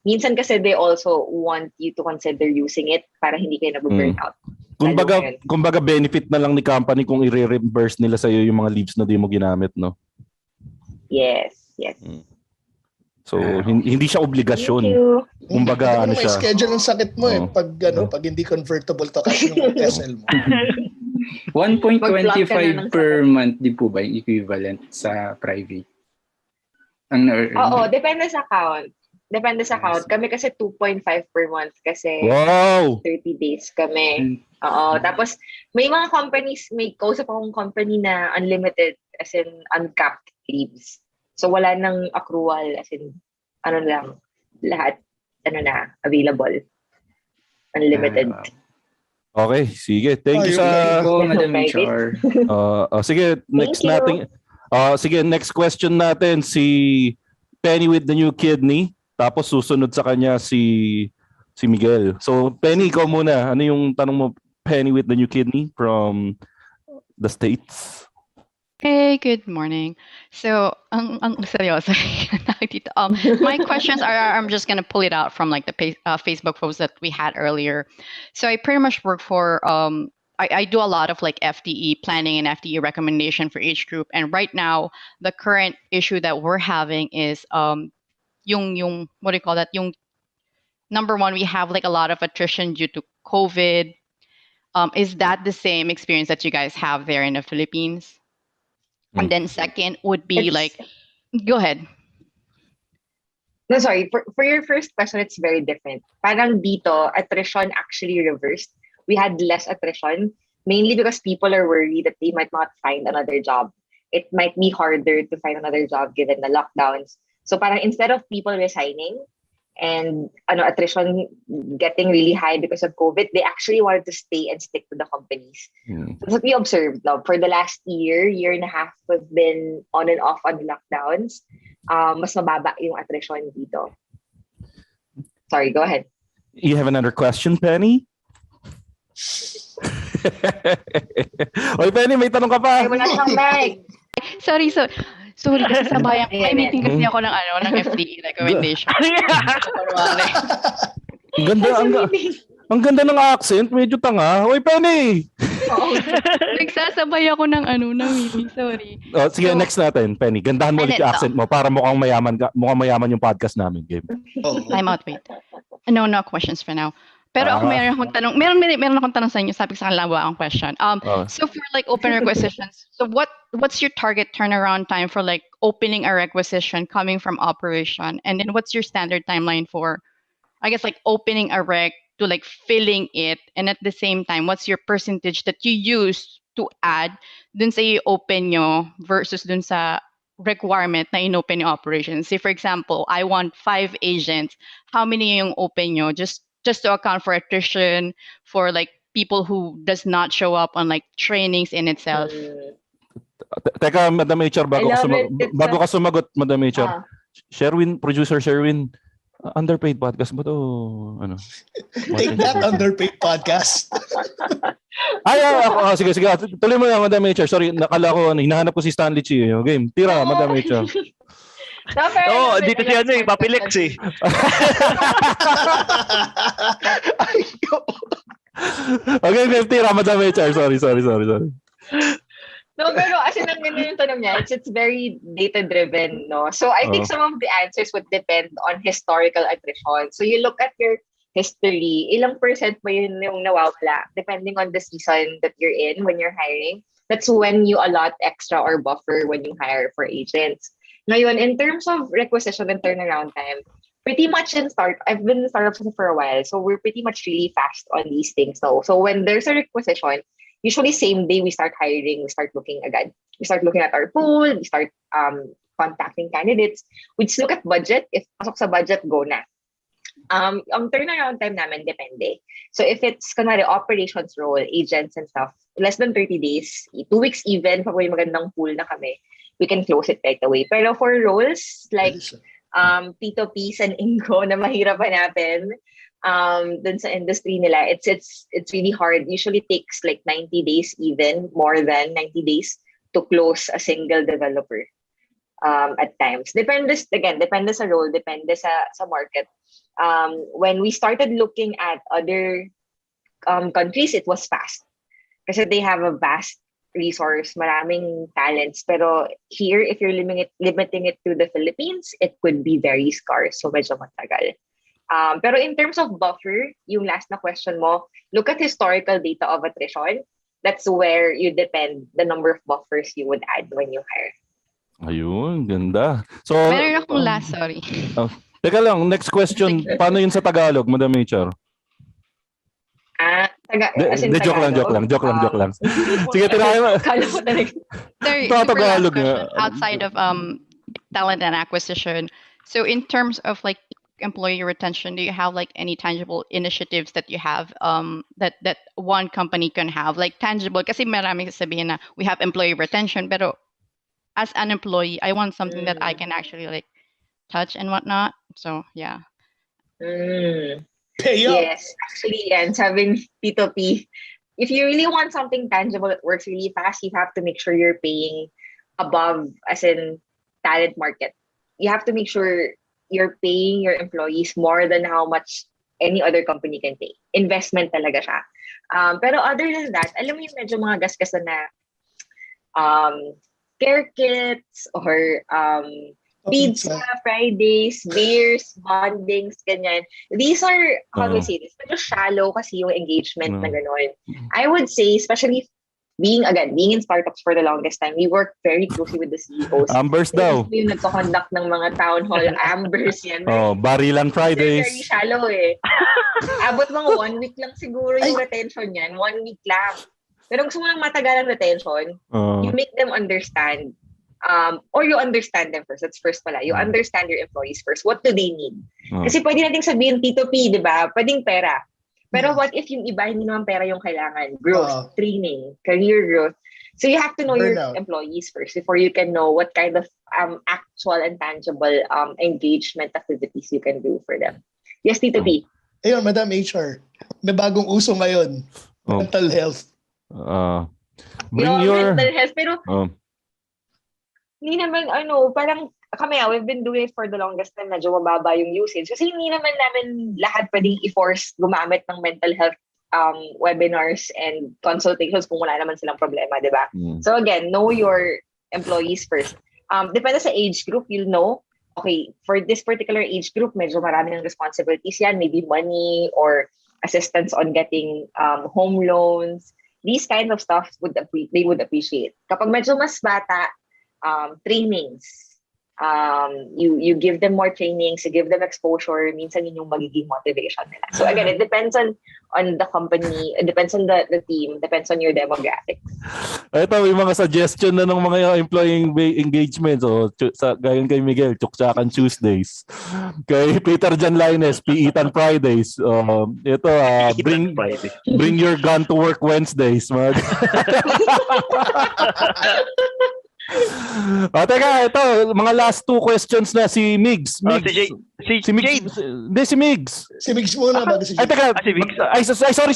D: Minsan kasi they also want you to consider using it para hindi kayo nabu-burn out.
B: Kumbaga benefit na lang ni company kung i-reimburse nila sa iyo yung mga leaves na di mo ginamit, no?
D: Yes.
B: So hindi siya obligasyon. Kumbaga ano siya.
C: May schedule ng sakit mo pag pag hindi convertible to cash yung SL mo.
E: 1.25 per month di po ba yung equivalent sa private?
D: Oo, depende sa account. Kami kasi 2.5 per month kasi 30 days kami. Oo. Tapos may mga companies, may kausap akong company na unlimited as in uncapped leaves. So wala nang accrual as in lahat available. Unlimited.
B: Okay, sige. Thank you sa
E: Madam HR.
B: Sige, next question natin si Penny with the new kidney. Tapos susunod sa kanya si Miguel. So Penny, ikaw muna. Ano yung tanong mo, Penny with the new kidney from the States?
F: Hey, good morning. So, ang seryoso dito. My questions are, I'm just gonna pull it out from like the Facebook post that we had earlier. So I pretty much work for I do a lot of like FTE planning and FTE recommendation for each group. And right now, the current issue that we're having is yung what do you call that? Yung number one, we have like a lot of attrition due to COVID. Is that the same experience that you guys have there in the Philippines? And then second would be go ahead.
D: No, sorry. For your first question, it's very different. Parang dito, attrition actually reversed. We had less attrition, mainly because people are worried that they might not find another job. It might be harder to find another job given the lockdowns. So parang instead of people resigning and attrition getting really high because of COVID, they actually wanted to stay and stick to the companies. That's what we observed now. For the last year and a half, we've been on and off on lockdowns. Mas mababa yung attrition dito. Sorry, go ahead.
B: You have another question, Penny? Oy, Penny, may tanong ka pa.
D: Ay, wala siyang mic.
F: Sorry, kasi sabayan ko. May meeting kasi ako ng FDE recommendation. Ang ganda ng accent, medyo tanga. Hoy, Penny! Nagsasabay ako ng meeting, sorry.
B: Sige, next natin, Penny. Gandahan mo ulit yung accent mo para mukhang mayaman yung podcast namin, Game.
F: Time out, wait. No questions for now. Pero ako meron akong tanong. Meron akong tanong sa inyo. Sabi ko sa kanila akong question. So for like open requisitions, so what's your target turnaround time for like opening a requisition coming from operation? And then what's your standard timeline for, I guess, like opening a rec to like filling it? And at the same time, what's your percentage that you use to add dun sa i-open nyo versus dun sa requirement na in-open yung operation? Say for example, I want 5 agents. How many yung open nyo? Just to account for attrition, for like people who does not show up on like trainings in itself.
B: Teka, Madam HR, bago ka sumagot, Madam HR. Producer Sherwin, Underpaid Podcast ba to?
C: Take that, Underpaid Podcast.
B: Sige. Tuloy mo yan, Madam HR. Sorry, nakala ko, hinahanap ko si Stanley Chi. Game, tira, Madam HR.
A: Dito siya Papilix eh.
B: Okay, tira, Madam HR. Sorry.
D: No, pero as in, ang ganda yung tanong niya, it's very data-driven, no? So I think some of the answers would depend on historical attrition. So you look at your history, ilang percent ba yun yung nawawala, depending on the season that you're in when you're hiring. That's when you allot extra or buffer when you hire for agents. Ngayon, in terms of requisition and turnaround time, pretty much I've been in startups for a while, so we're pretty much really fast on these things. So when there's a requisition, usually same day we start hiring, we start looking agad. We start looking at our pool, we start contacting candidates. We just look at budget. If pasok sa budget, go na. Ang turnaround time namin depende. So if it's kunwari operations role, agents and stuff, less than 30 days, 2 weeks even, pag may magandang pool na kami, we can close it right away. Pero for roles like P2Ps and Ingo na mahirap hanapin dun sa industry nila, it's really hard. Usually takes like 90 days even, more than 90 days to close a single developer at times. Depende sa role, depende sa market. When we started looking at other countries, it was fast. Kasi they have a vast resource, maraming talents. Pero here, if you're limiting it to the Philippines, it could be very scarce. So medyo matagal. Pero in terms of buffer, yung last na question mo, look at historical data of attrition. That's where you depend the number of buffers you would add when you hire.
B: Ayun, ganda. So,
F: Meron akong last, sorry.
B: Teka lang, next question. Paano yun sa Tagalog, Madam HR? Joke lang. Sige, tinahin mo.
F: Sorry, super last question. Outside of talent and acquisition, so in terms of like employee retention, do you have like any tangible initiatives that you have that one company can have, like tangible? Kasi maraming sabihin na we have employee retention, pero as an employee, I want something that I can actually like touch and whatnot. So yeah.
D: Yes, actually, and having P2P, if you really want something tangible that works really fast, you have to make sure you're paying above, as in talent market. You have to make sure you're paying your employees more than how much any other company can pay. Investment talaga siya. Pero other than that, alam mo yung medyo mga gasgasan na care kits or pizza, Fridays, beers, bondings, ganyan. These are, how do I say this? Medyo shallow kasi yung engagement na gano'n. I would say, especially being in startups for the longest time, we work very closely with the CEOs.
B: Ambers daw.
D: Yung nagko-conduct ng mga town hall, Ambers yan.
B: Barilan Fridays.
D: Very shallow eh. Abot mga 1 week lang siguro yung retention yan. 1 week lang. Pero gusto mo lang matagalang retention, you make them understand. Or you understand them first. That's first pala. You understand your employees first. What do they need? Kasi pwede nating sabihin P2P, di ba? Pwedeng pera. Pero what if yung iba hindi naman pera yung kailangan? Growth, training, career growth. So you have to know your employees first before you can know what kind of actual and tangible engagement activities you can do for them. Yes, P2P.
C: Ayun, Madam HR. May bagong uso ngayon. Mental health.
D: Mental health. Pero hindi naman, parang kami, we've been doing it for the longest time, medyo mababa yung usage. Kasi hindi naman namin lahat pwedeng i-force gumamit ng mental health webinars and consultations kung wala naman silang problema, di ba? So again, know your employees first. Depende sa age group, you'll know, okay, for this particular age group, medyo marami ng responsibilities yan, maybe money or assistance on getting home loans. These kind of stuff they would appreciate. Kapag medyo mas bata, trainings. You give them more trainings, you give them exposure, minsan yun yung magiging motivation nila. So again, it depends on the company, it depends on the team, depends on your demographics.
B: Ito, yung mga suggestion na ng mga employee engagement. So, gayon kay Miguel, Tsuktsakan Tuesdays. Kay Peter Jan Lines, Piitan Fridays. Ito, bring your gun to work Wednesdays. Teka, ito, mga last 2 questions na si Migs. Si Migs. Hindi, si Migs.
C: Si Migs muna bago si Jade.
B: Teka. Sorry.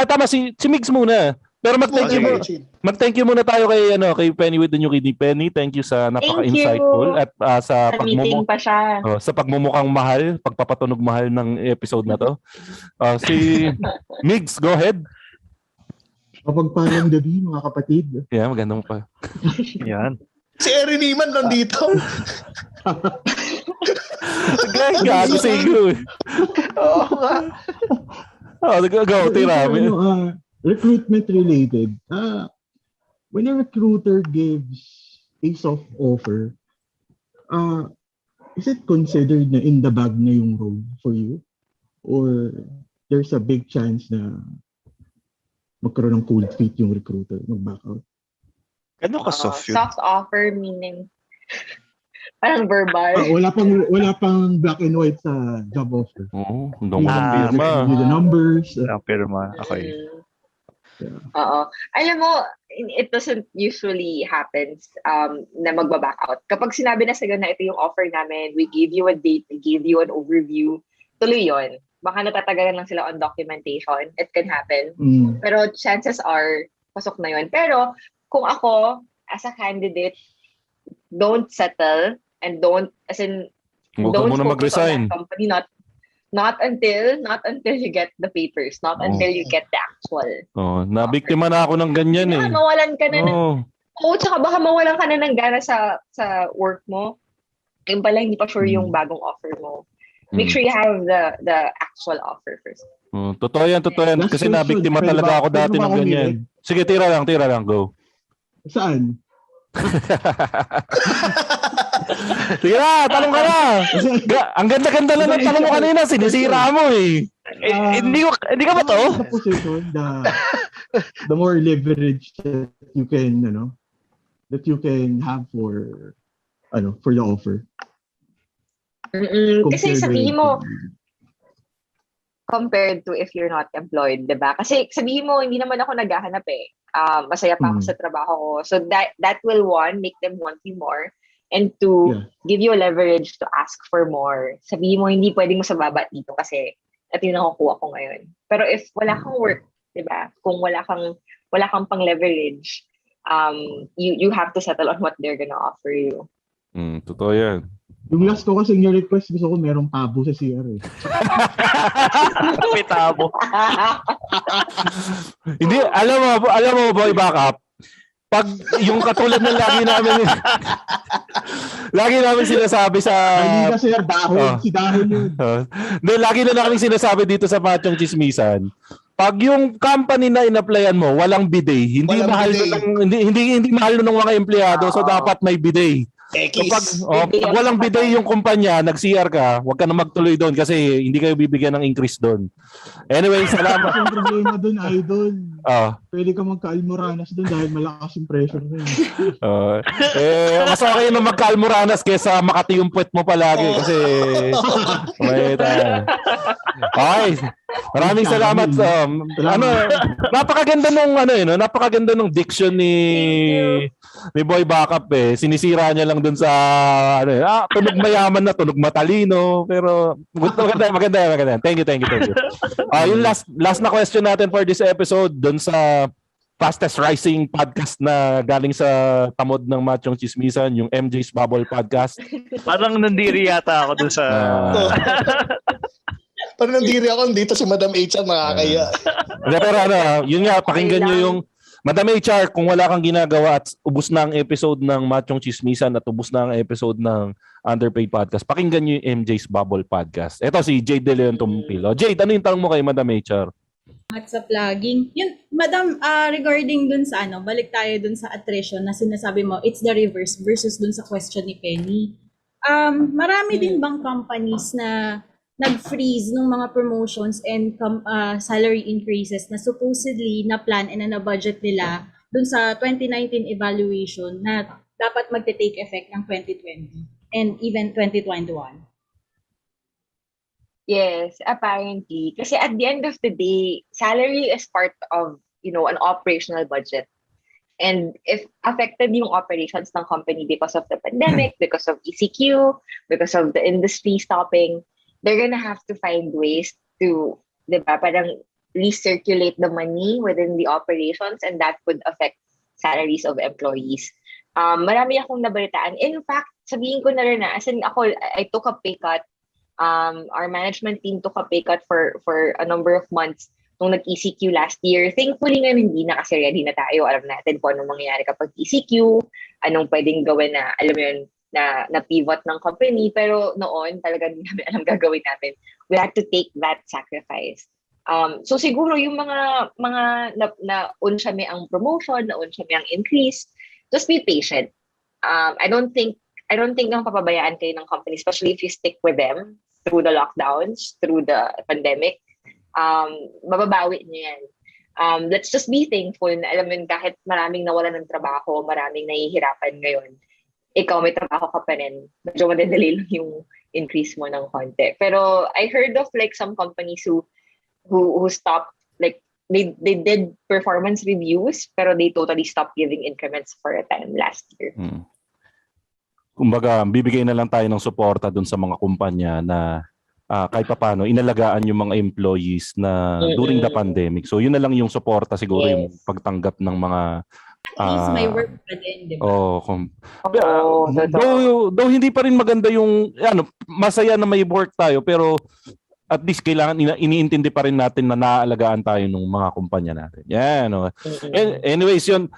B: Tama, si Migs muna. Pero mag-thank you muna tayo kay Penny with the New Kidney. Penny, thank you sa napaka-insightful at sa pagmumukhang mahal, pagpapatunog mahal ng episode na to. Si Migs, go ahead.
G: Mapagpalang gabi, mga kapatid.
B: Yeah, magandang pa.
A: Yan.
C: Si Erin Iman nandito.
B: Gago sa iyo.
C: Oo nga.
B: Go, tira.
G: Recruitment related. When a recruiter gives a soft offer, is it considered na in the bag na yung role for you? Or there's a big chance na magkaroon ng cold feet yung recruiter, mag-back out?
A: Ano ka soft yun?
D: Soft offer meaning parang verbal.
G: Wala pang black and white sa job offer.
B: Oo, hanggang walang pirma.
G: With the numbers.
A: Pirma. Okay.
D: Oo. Alam mo, it doesn't usually happens na magbaback out. Kapag sinabi na sila na ito yung offer namin, we give you a date, we give you an overview, tuloy yun. Baka natatagalan lang sila on documentation. It can happen. Pero chances are, pasok na yun. Pero kung ako, as a candidate, don't settle and don't, as in, don't focus on that company. Not until you get the papers, not until you get the actual.
B: Nabiktima na ako ng ganyan eh.
D: Mawalan ka na tsaka baka mawalan ka na ng gana sa work mo. Yung pala hindi pa sure yung bagong offer mo. Make sure you have the actual offer first.
B: Totoo yan. Kasi nabiktima talaga ako dati ng ganyan. Sige, tira lang, go.
G: Saan?
B: Sige na, tanong ka na. Ang ganda-ganda lang ng tanong mo kanina, sinisira mo eh. Hindi ka ba to?
G: The position, the more leverage that you can have for the offer.
D: Kasi sabihin mo, compared to if you're not employed, diba? Kasi sabihin mo, hindi naman ako naghahanap eh. Masaya pa ako sa trabaho ko. So that will make them want you more. And to give you a leverage to ask for more. Sabihin mo, hindi pwedeng mo sa baba dito kasi ito yung nakukuha ko ngayon. Pero if wala kang work, diba? Kung wala kang pang leverage, you have to settle on what they're gonna offer you.
B: Totoo yan.
G: Yung last ko kasi yung request, gusto ko merong tabo sa CR eh.
A: May tabo.
B: Hindi, alam mo boy, back up. Pag yung katulad ng lagi namin sinasabi sa...
G: Hindi kasi dahon, si dahon yun.
B: Lagi na namin sinasabi dito sa Machong Chismisan, pag yung company na in-applyan mo, walang bidet, hindi mahal ng mga empleyado, so dapat may bidet. Pag walang bidet yung kumpanya, nag-CR ka, huwag ka na magtuloy doon kasi hindi kayo bibigyan ng increase doon. Anyway, salamat.
G: Ang problema doon, idol. Pwede ka magka-almoranas doon dahil malakas yung pressure rin.
B: Mas okay na magka-almoranas kesa makati yung puwet mo palagi kasi may tayo. Okay. Maraming salamat. Napakaganda nung diction ni Boy Backup eh. Sinisira niya lang dun sa tunog mayaman na, tunog matalino, pero maganda. Thank you. Yung last na question natin for this episode dun sa fastest rising podcast na galing sa tamod ng Machong Chismisan, yung MJ's Bubble Podcast.
A: Parang nandiri yata ako dun sa...
C: Parang nandiri ako dito si Madam HR, makakaya.
B: Pero yun nga, pakinggan nyo yung Madam HR, kung wala kang ginagawa at ubos na ang episode ng Machong Chismisan at ubos na ang episode ng Underpaid Podcast, pakinggan nyo yung MJ's Bubble Podcast. Ito si Jade De Leon Tumpilo. Jade, ano yung tanong mo kay Madam HR?
H: At sa plugging. Yun, Madam, regarding dun sa balik tayo dun sa attrition na sinasabi mo, it's the reverse versus dun sa question ni Penny. Marami din bang companies na nag-freeze ng mga promotions and salary increases na supposedly na plan and na budget nila dun sa 2019 evaluation na dapat magte-take effect ng 2020 and even 2021?
D: Yes, apparently. Kasi at the end of the day, salary is part of, an operational budget. And if affected yung operations ng company because of the pandemic, because of ECQ, because of the industry stopping, they're gonna have to find ways to, parang recirculate the money within the operations, and that would affect salaries of employees. Marami akong nabalitaan. In fact, sabihin ko na rin as in ako, I took a pay cut. Our management team took a pay cut for a number of months nung nag-ECQ last year. Thankfully nga hindi na kasi ready na tayo. Alam natin kung anong mangyayari kapag ECQ, anong pwedeng gawin na, alam mo yun, na pivot ng company. Pero noon, talaga hindi namin alam gagawin natin. We had to take that sacrifice. So siguro yung mga na-unsyame ang promotion, na-unsyame ang increase, just be patient. I don't think I don't think ang papabayaan kayo ng company, especially if you stick with them through the lockdowns, through the pandemic. Mababawi niyo yan. Let's just be thankful na alam mo kahit maraming nawalan ng trabaho, maraming nahihirapan ngayon, ikaw may trabaho ka pa rin. Medyo madadali lang yung increase mo ng konti. Pero I heard of like some companies who stopped, like they did performance reviews pero they totally stopped giving increments for a time last year.
B: Kumbaga, bibigay na lang tayo ng suporta dun sa mga kumpanya na kahit paano inalagaan yung mga employees na during the pandemic. So yun na lang yung suporta siguro, yung pagtanggap ng mga
H: at least may work pa din, di ba?
B: Though hindi pa rin maganda yung masaya na may work tayo, pero at least kailangan iniintindi pa rin natin na naaalagaan tayo ng mga kumpanya natin. Yan. Anyways, yun.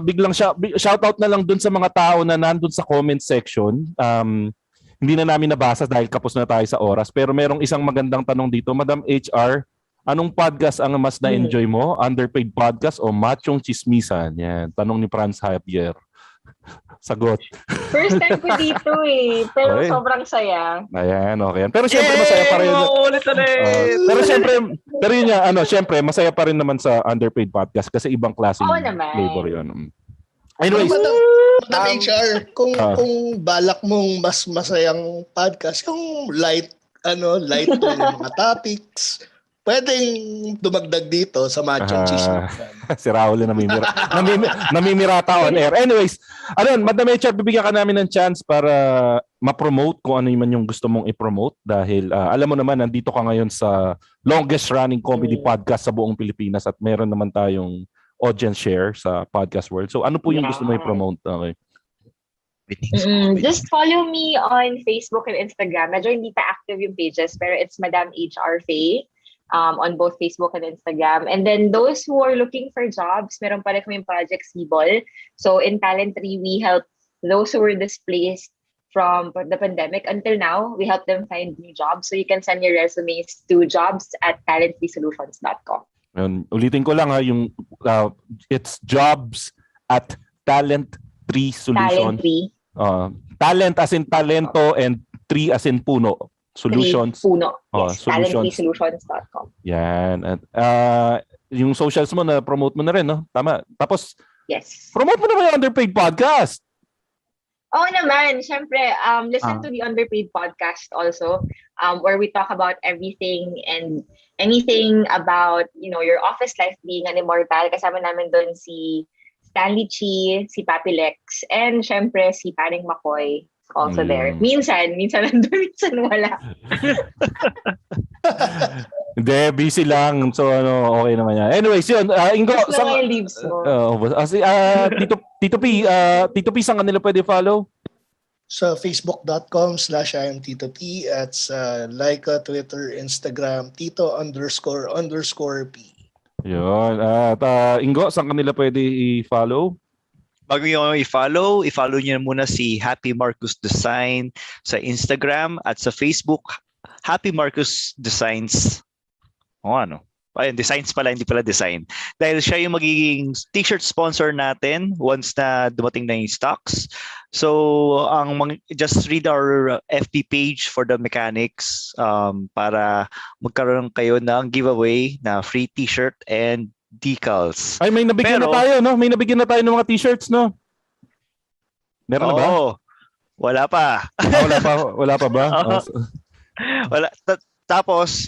B: Biglang shoutout na lang dun sa mga tao na nandun sa comment section. Hindi na namin nabasa dahil kapos na tayo sa oras. Pero merong isang magandang tanong dito. Madam HR, anong podcast ang mas na-enjoy mo? Underpaid Podcast o Machong Chismisan? Yan. Tanong ni Franz Javier. Sagot.
D: First time ko dito pero sobrang saya.
B: Ayan, okay. Pero syempre masaya pa rin. Pero yun nga, syempre masaya pa rin naman sa Underpaid Podcast kasi ibang klaseng flavor yun. Anyways,
C: Madam HR, kung balak mong mas masayang podcast, yung light yung mga topics, pwedeng dumagdag dito sa Machong Chismisan.
B: Si Raul na namimirata on air. Anyways, Madam HR, bibigyan ka namin ng chance para ma-promote kung ano man yung gusto mong i-promote dahil alam mo naman, nandito ka ngayon sa longest running comedy podcast sa buong Pilipinas at meron naman tayong audience share sa podcast world. So ano po yung gusto mo i-promote? Okay.
D: Just follow me on Facebook and Instagram. Medyo hindi pa active yung pages pero it's Madam HR Faye. On both Facebook and Instagram. And then those who are looking for jobs, meron pa rin kaming Project Sibol. So in Talent 3, we help those who were displaced from the pandemic. Until now, we help them find new jobs. So you can send your resumes to jobs@talent3solutions.com.
B: Ulitin ko lang yung it's jobs@talent3solutions. Talent as in talento and 3 as in puno. Solutions.
D: Puno. Yes, talent3solutions.com.
B: Yan. At yung socials mo na promote mo na rin, no? Tama. Tapos
D: yes.
B: Promote mo na ba yung Underpaid Podcast?
D: Oo naman. Syempre, listen to the Underpaid Podcast also, where we talk about everything and anything about, your office life being an immortal. Kasama namin doon si Stanley Chi, si Papi Lex, and syempre si Paring Makoy. Also there. Minsan nandun, minsan wala.
B: Hindi, busy lang. So, okay naman yan. Anyways, yun. Ingo, Tito P, saan kanila pwede follow?
C: Sa facebook.com/IamTitoP at sa Laika, Twitter, Instagram, Tito__P.
B: Yun. At Ingo, saan kanila pwede i-follow?
A: Bago nyo i-follow nyo muna si Happy Marcus Design sa Instagram at sa Facebook, Happy Marcus Designs. Ayun, designs pala, hindi pala design. Dahil siya yung magiging t-shirt sponsor natin once na dumating na yung stocks. So, just read our FB page for the mechanics para magkaroon kayo ng giveaway na free t-shirt and decals.
B: Ay, may nabigyan na tayo, no? May nabigyan na tayo ng mga t-shirts, no? Meron na ba?
A: Wala pa.
B: Wala pa ba?
A: Wala. Tapos,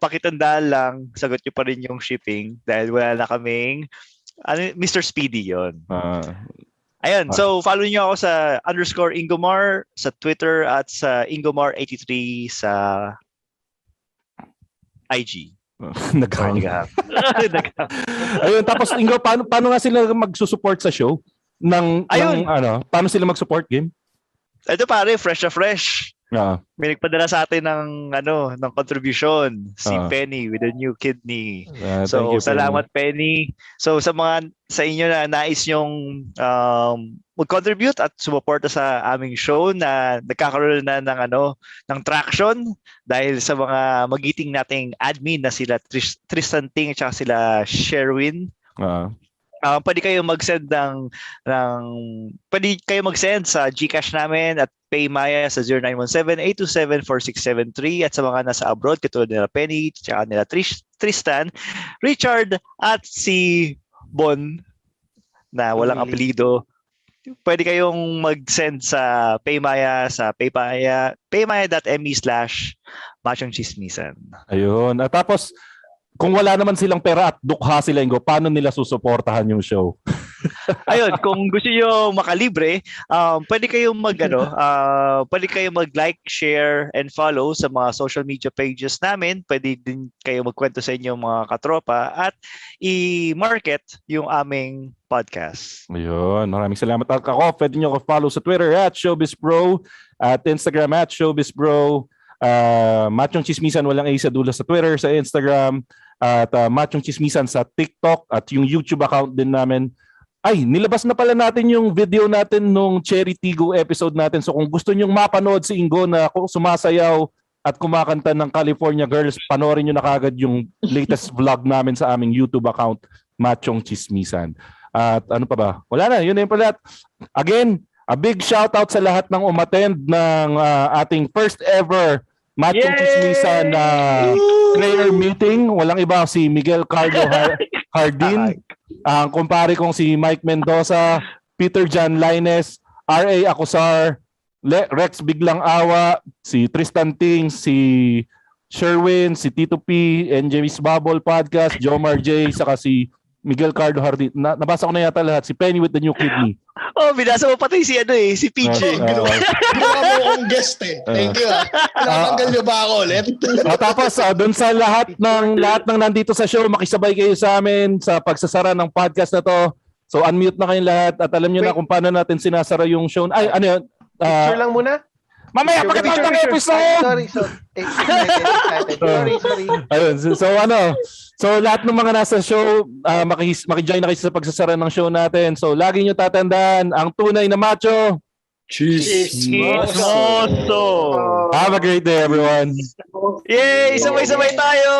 A: pakitandaan lang, sagot nyo pa rin yung shipping dahil wala na kaming Mr. Speedy yon. Ayun, so follow nyo ako sa _Ingomar sa Twitter at sa Ingomar83 sa IG.
B: Ayun, tapos Ingo, paano nga sila magsusupport sa show? Paano sila mag-support, game?
A: Ito pare, fresh na fresh. May nagpadala sa atin ng contribution, si Penny with a new kidney. So salamat Penny. So sa inyo na nais yung mag-contribute at sumuporta sa aming show na nagkakaroon na ng traction dahil sa mga magiting nating admin na sila Tristan Ting at sila Sherwin. Pwede kayo mag-send pwede kayo mag-send sa GCash namin at PayMaya sa 0917-827-4673 at sa mga nasa abroad katulad nila Penny, tsaka nila Tristan, Richard at si Bon na walang apelido. Pwede kayong mag-send sa PayMaya sa paymaya.me/MachongChismisan.
B: Ayun. At tapos, kung wala naman silang pera at dukha sila, Ingo, paano nila susuportahan yung show?
A: Ayun, kung gusto niyo makalibre, pwede kayong mag-like, share, and follow sa mga social media pages namin. Pwede din kayo magkwento sa inyong mga katropa at i-market yung aming podcast.
B: Ayun, maraming salamat. Ako, pwede nyo follow sa Twitter @ShowbizPro, at Instagram @ShowbizPro. Machong Chismisan, walang A sa dulo sa Twitter, sa Instagram, at Machong Chismisan sa TikTok, at yung YouTube account din namin. Ay, nilabas na pala natin yung video natin nung Cherry Tigo episode natin. So kung gusto nyong mapanood si Ingo na sumasayaw at kumakanta ng California Girls, panoorin nyo na kagad yung latest vlog namin sa aming YouTube account, Machong Chismisan. At ano pa ba? Wala na, yun na yung pala. Again, a big shout out sa lahat ng umattend ng ating first ever Machong Chismisan prayer meeting. Walang iba, si Miguel Carlo Hardin, ang kumpare kong si Mike Mendoza, Peter John Lines, R.A. Acosar, Rex Biglang Awa, si Tristan Ting, si Sherwin, si Tito P, NJ's Bubble Podcast, Jomar J, saka si Miguel Carlo Hardin. Nabasa ko na yata lahat. Si Penny with the New Kidney.
A: Binasa mo pati si PJ.
C: Ginawa mo akong guest eh. Thank you. Natanggal niyo ba ako ulit?
B: Tapos doon sa lahat ng nandito sa show, makisabay kayo sa amin sa pagsasara ng podcast na to. So unmute na kayong lahat at alam niyo na kung paano natin sinasara yung show. Ay, ano yun?
I: Picture lang muna.
B: Mamaya pagkatapos ng episode!
I: Sorry.
B: Ayun, so lahat ng mga nasa show, maki-join na kayo sa pagsasara ng show natin. So lagi nyo tatandaan, ang tunay na macho,
A: Chismoso!
B: Have a great day, everyone!
A: Yay! Sabay-sabay tayo!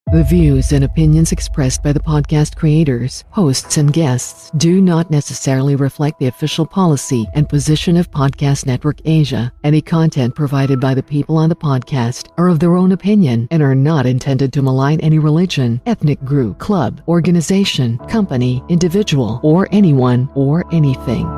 J: The views and opinions expressed by the podcast creators, hosts, and guests do not necessarily reflect the official policy and position of Podcast Network Asia. Any content provided by the people on the podcast are of their own opinion and are not intended to malign any religion, ethnic group, club, organization, company, individual, or anyone or anything.